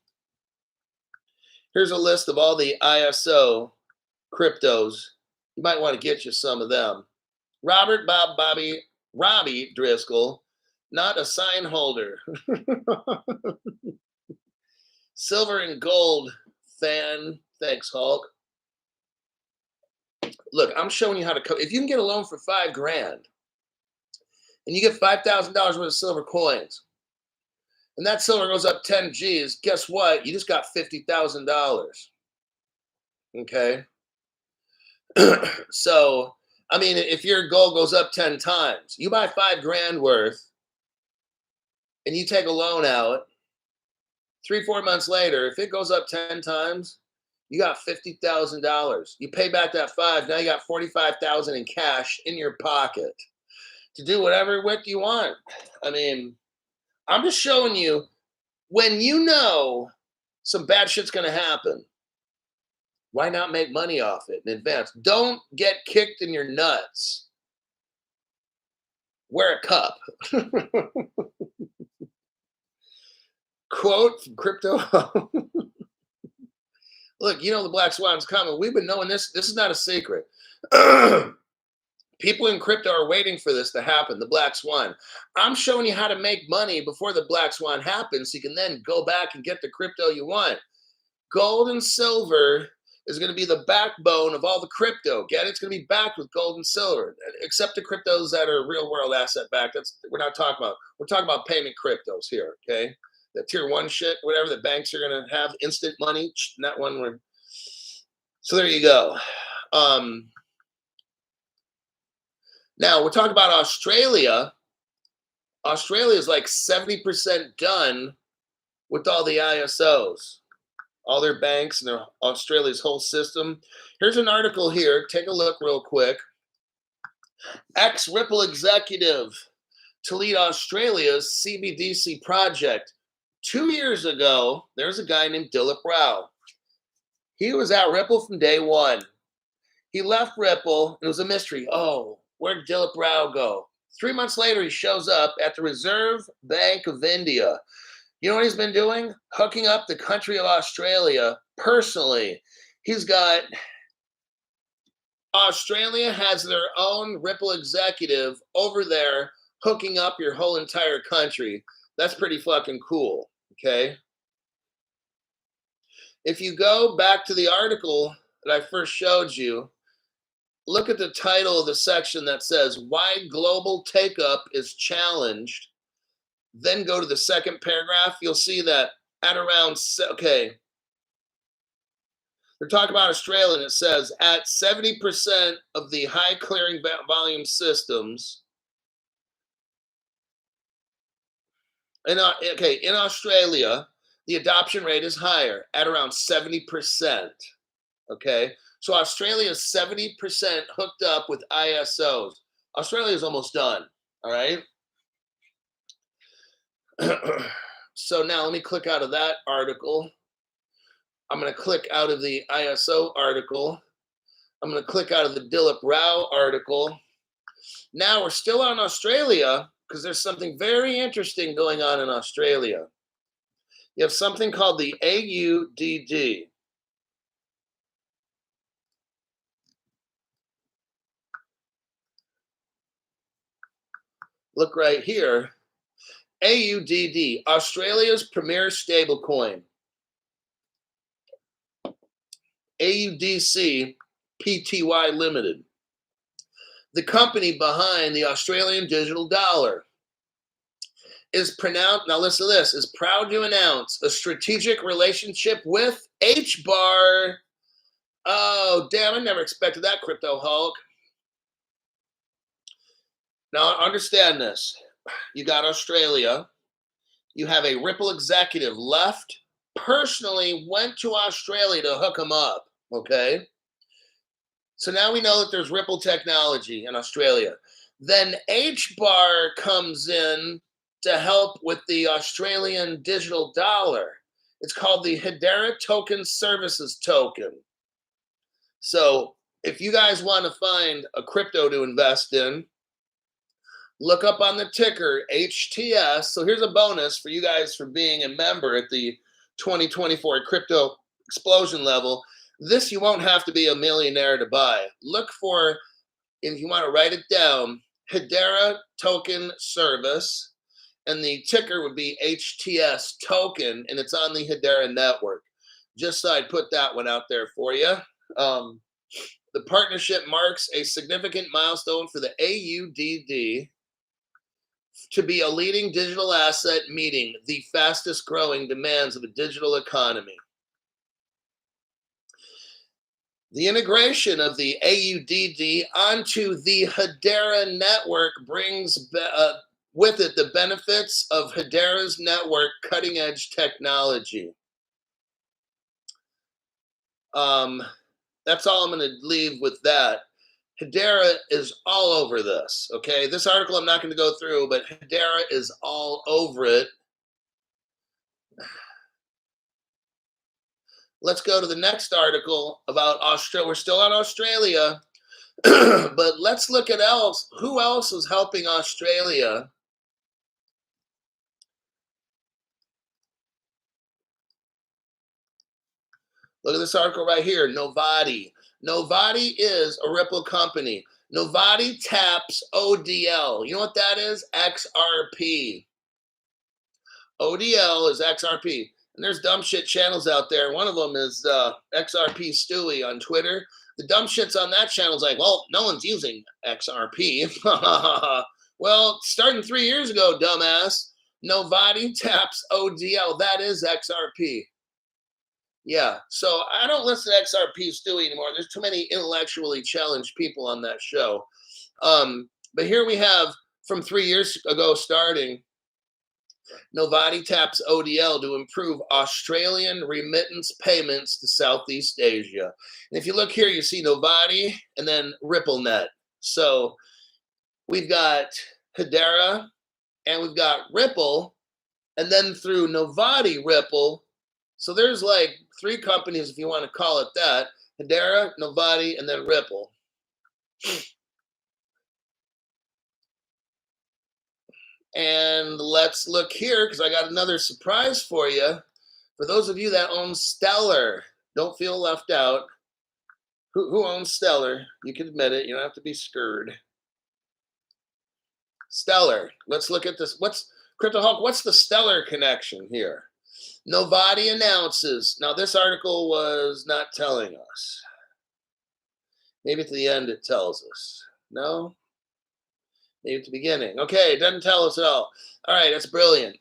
here's a list of all the ISO cryptos. You might want to get you some of them. Robert, Bob, Bobby, Robbie Driscoll, not a sign holder. Silver and gold fan. Thanks, Hulk. Look, I'm showing you how to, if you can get a loan for $5,000 and you get $5,000 worth of silver coins, and that silver goes up 10 G's, guess what? You just got $50,000. Okay. So, I mean, if your gold goes up 10 times, you buy $5,000 worth and you take a loan out 3-4 months later, if it goes up 10 times, you got $50,000. You pay back that 5, now you got $45,000 in cash in your pocket to do whatever with you want. I mean, I'm just showing you, when you know some bad shit's going to happen, why not make money off it in advance? Don't get kicked in your nuts. Wear a cup. Quote from crypto. Look, you know the black swan's coming. We've been knowing this. This is not a secret. People in crypto are waiting for this to happen, the black swan. I'm showing you how to make money before the black swan happens so you can then go back and get the crypto you want. Gold and silver is going to be the backbone of all the crypto. Get it? It's going to be backed with gold and silver, except the cryptos that are real world asset backed. We're not talking about. We're talking about payment cryptos here. Okay, the tier 1 shit, whatever the banks are going to have instant money. That one. So there you go. Now we're talking about Australia. Australia is like 70% done with all the ISOs. All their banks and their Australia's whole system. Here's an article here. Take a look real quick. Ex-Ripple executive to lead Australia's CBDC project. 2 years ago, there's a guy named Dilip Rao. He was at Ripple from day one. He left Ripple. It was a mystery. Oh, where did Dilip Rao go? 3 months later, he shows up at the Reserve Bank of India. You know what he's been doing? Hooking up the country of Australia personally. He's got, Australia has their own Ripple executive over there hooking up your whole entire country. That's pretty fucking cool, okay? If you go back to the article that I first showed you, look at the title of the section that says, Why Global Take-Up is Challenged. Then go to the second paragraph. You'll see that at around, okay, they're talking about Australia, and it says at 70% of the high clearing volume systems. In Australia, the adoption rate is higher at around 70%. Okay, so Australia is 70% hooked up with ISOs. Australia is almost done. All right. So now let me click out of that article. I'm going to click out of the ISO article. I'm going to click out of the Dilip Rao article. Now we're still on Australia because there's something very interesting going on in Australia. You have something called the AUDD. Look right here. AUDD, Australia's premier stablecoin. AUDC Pty Limited, the company behind the Australian digital dollar, is pronounced, now listen to this, is proud to announce a strategic relationship with HBAR. Oh, damn, I never expected that, Crypto Hulk. Now, understand this. You got Australia. You have a Ripple executive left, personally went to Australia to hook them up, okay? So now we know that there's Ripple technology in Australia. Then HBAR comes in to help with the Australian digital dollar. It's called the Hedera Token Services Token. So if you guys want to find a crypto to invest in, look up on the ticker HTS. So here's a bonus for you guys for being a member at the 2024 crypto explosion level. This you won't have to be a millionaire to buy. Look for, if you want to write it down, Hedera Token Service, and the ticker would be HTS Token, and it's on the Hedera network. Just so I put that one out there for you. The partnership marks a significant milestone for the AUDD to be a leading digital asset meeting the fastest growing demands of a digital economy. The integration of the AUDD onto the Hedera network brings with it the benefits of Hedera's network cutting edge technology. That's all I'm going to leave with that. Hedera is all over this, okay? This article I'm not going to go through, but Hedera is all over it. Let's go to the next article about Australia. We're still on Australia, but let's look at who else is helping Australia. Look at this article right here, Novati. Novati is a Ripple company. Novati taps ODL. You know what that is? XRP. ODL is XRP. And there's dumb shit channels out there. One of them is XRP Stewie on Twitter. The dumb shit's on that channel is like, well, no one's using XRP. Well, starting 3 years ago, dumbass, Novati taps ODL. That is XRP. Yeah, so I don't listen to XRP Stewie anymore. There's too many intellectually challenged people on that show. But here we have, from 3 years ago starting, Novati taps ODL to improve Australian remittance payments to Southeast Asia. And if you look here, you see Novati and then RippleNet. So we've got Hedera and we've got Ripple, and then through Novati Ripple. So there's like 3 companies, if you want to call it that: Hedera, Novati, and then Ripple. And let's look here, because I got another surprise for you. For those of you that own Stellar, don't feel left out. Who owns Stellar? You can admit it. You don't have to be scared. Stellar. Let's look at this. Crypto Hulk, what's the Stellar connection here? Novati announces. Now, this article was not telling us. Maybe at the end it tells us. No? Maybe at the beginning. Okay, it doesn't tell us at all. All right, that's brilliant.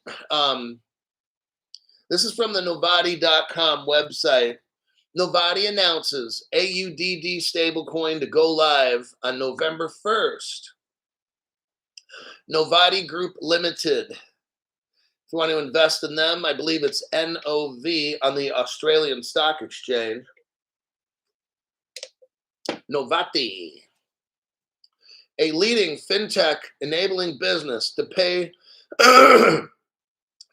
This is from the Novati.com website. Novati announces AUDD stablecoin to go live on November 1st. Novati Group Limited. If you want to invest in them, I believe it's NOV on the Australian Stock Exchange. Novati, a leading fintech enabling business to pay.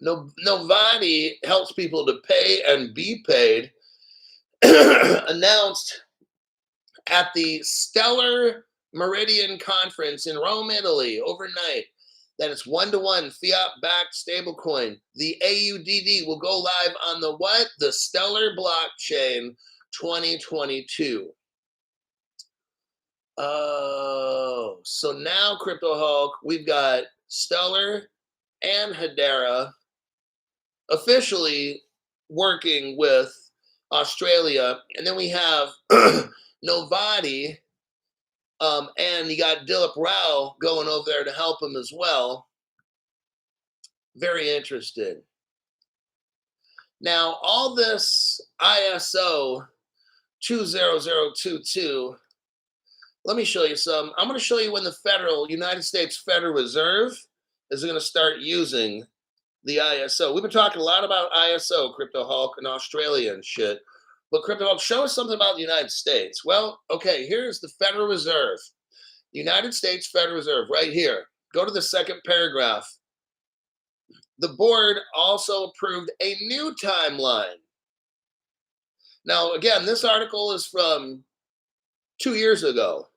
Novati helps people to pay and be paid. Announced at the Stellar Meridian Conference in Rome, Italy, overnight, that it's one-to-one fiat-backed stablecoin. The AUDD will go live on the what? The Stellar blockchain 2022. Oh, so now, Crypto Hulk, we've got Stellar and Hedera officially working with Australia, and then we have Novati, and you got Dilip Rao going over there to help him as well. Very interested. Now, all this ISO 20022, let me show you some. I'm going to show you when the United States Federal Reserve is going to start using the ISO. We've been talking a lot about ISO, Crypto Hulk, and Australia and shit. But crypto, show us something about the United States. Well, okay, here's the Federal Reserve. United States Federal Reserve, right here. Go to the second paragraph. The board also approved a new timeline. Now, again, this article is from 2 years ago.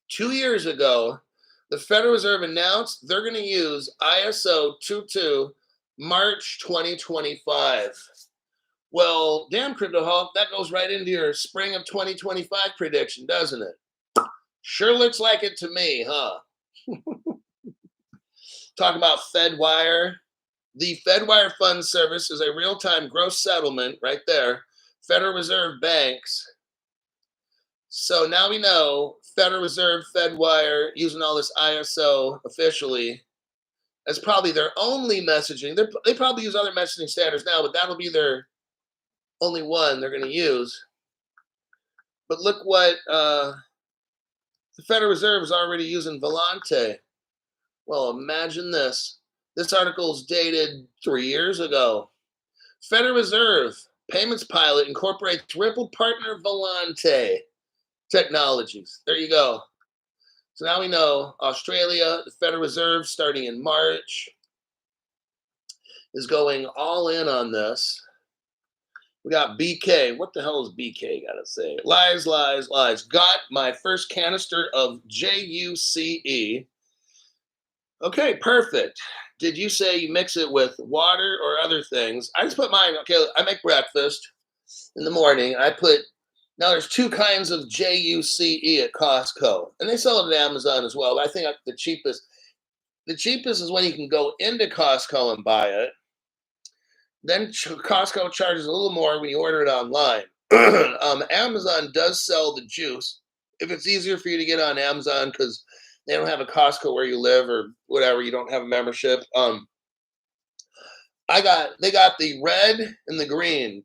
2 years ago, the Federal Reserve announced they're going to use ISO 22 March 2025. Well, damn, Crypto Hulk, that goes right into your spring of 2025 prediction, doesn't it? Sure looks like it to me, huh? Talk about FedWire. The FedWire Fund Service is a real-time gross settlement right there. Federal Reserve banks. So now we know Federal Reserve, FedWire, using all this ISO officially as probably their only messaging. They probably use other messaging standards now, but that'll be their only one they're going to use. But look what the Federal Reserve is already using Volante. Well, imagine this. This article is dated 3 years ago. Federal Reserve Payments Pilot incorporates Ripple partner Volante technologies. There you go. So now we know Australia, the Federal Reserve, starting in March, is going all in on this. We got BK. What the hell is BK got to say? Lies, lies, lies. Got my first canister of JUCE. Okay, perfect. Did you say you mix it with water or other things? I just put mine. Okay, I make breakfast in the morning. Now there's two kinds of JUCE at Costco, and they sell it at Amazon as well. But I think the cheapest is when you can go into Costco and buy it. Then Costco charges a little more when you order it online. Amazon does sell the juice if it's easier for you to get on Amazon because they don't have a Costco where you live or whatever. You don't have a membership. They got the red and the green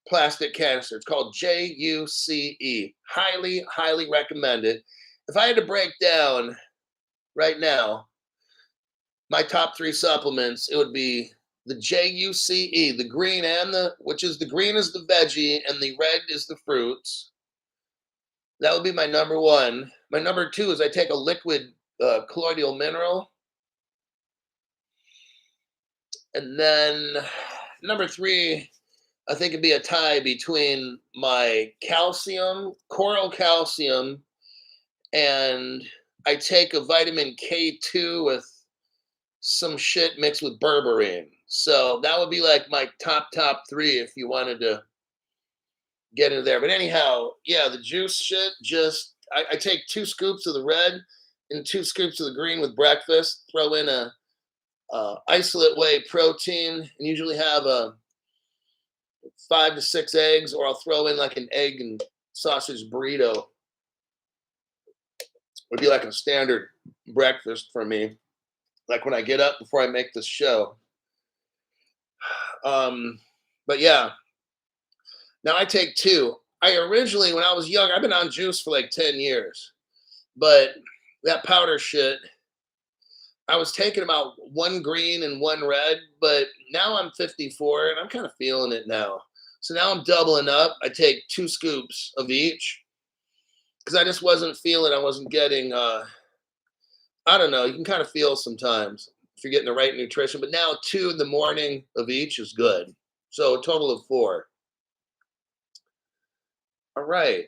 plastic canister. It's called JUCE. Highly, highly recommend it. If I had to break down right now my top 3 supplements, it would be the JUCE, the green the green is the veggie and the red is the fruits. That would be my number 1. My number 2 is I take a liquid colloidal mineral. And then number 3, I think it'd be a tie between my calcium, coral calcium, and I take a vitamin K2 with some shit mixed with berberine. So that would be like my top 3 if you wanted to get into there. But anyhow, yeah, the juice shit, I take 2 scoops of the red and 2 scoops of the green with breakfast, throw in a isolate whey protein, and usually have a 5 to 6 eggs, or I'll throw in like an egg and sausage burrito. Would be like a standard breakfast for me, like when I get up before I make this show. But yeah, now I take 2. I originally, when I was young, I've been on juice for like 10 years, but that powder shit, I was taking about 1 green and 1 red, but now I'm 54 and I'm kind of feeling it now. So now I'm doubling up. I take 2 scoops of each because I just wasn't feeling, I wasn't getting, I don't know, you can kind of feel sometimes if you're getting the right nutrition, but now 2 in the morning of each is good. So a total of 4. All right.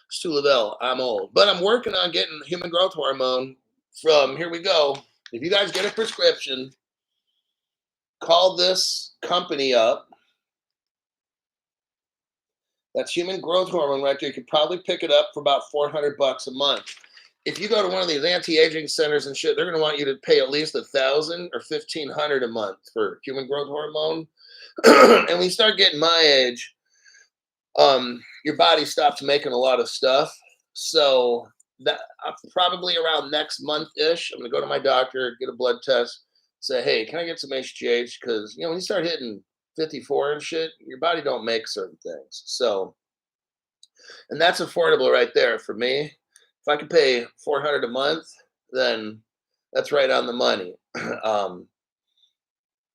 Stu Lavelle, I'm old, but I'm working on getting human growth hormone from, here we go. If you guys get a prescription, call this company up. That's human growth hormone right there. You could probably pick it up for about $400 a month. If you go to one of these anti-aging centers and shit, they're going to want you to pay at least $1,000 or $1,500 a month for human growth hormone. And when you start getting my age, your body stops making a lot of stuff. So that probably around next month-ish, I'm going to go to my doctor, get a blood test, say, hey, can I get some HGH? Because, when you start hitting 54 and shit, your body don't make certain things. So, and that's affordable right there for me. If I could pay $400 a month, then that's right on the money.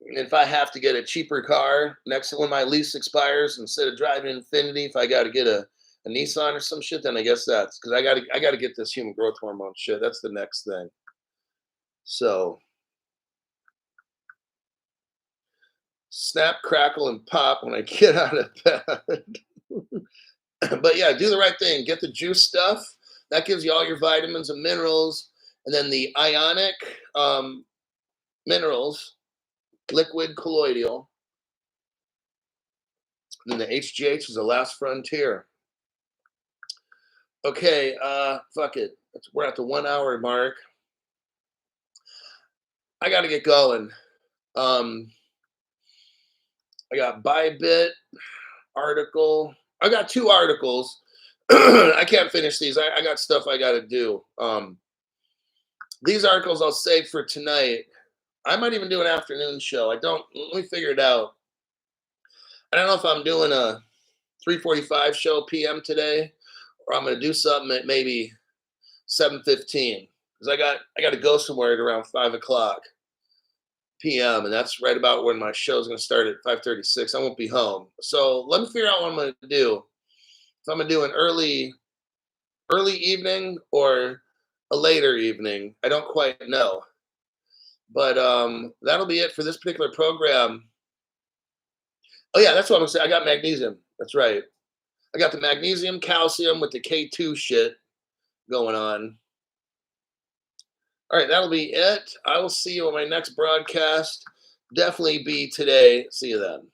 If I have to get a cheaper car next to when my lease expires, instead of driving Infinity, if I got to get a Nissan or some shit, then I guess that's because I gotta get this human growth hormone shit. That's the next thing. So snap, crackle, and pop when I get out of bed. But yeah, do the right thing. Get the juice stuff. That gives you all your vitamins and minerals, and then the ionic minerals, liquid colloidal, and then the HGH is the last frontier. Okay, fuck it. We're at the 1 hour mark. I got to get going. Um, I got Bybit article. I got 2 articles. I can't finish these. I got stuff I got to do. These articles I'll save for tonight. I might even do an afternoon show. I don't. Let me figure it out. I don't know if I'm doing a 3:45 show p.m. today, or I'm going to do something at maybe 7:15 because I got to go somewhere at around 5 o'clock p.m. and that's right about when my show's going to start at 5:36. I won't be home, so let me figure out what I'm going to do. If I'm going to do an early evening or a later evening, I don't quite know. But that'll be it for this particular program. Oh yeah, that's what I'm saying. I got magnesium. That's right. I got the magnesium, calcium with the K2 shit going on. All right, that'll be it. I will see you on my next broadcast. Definitely be today. See you then.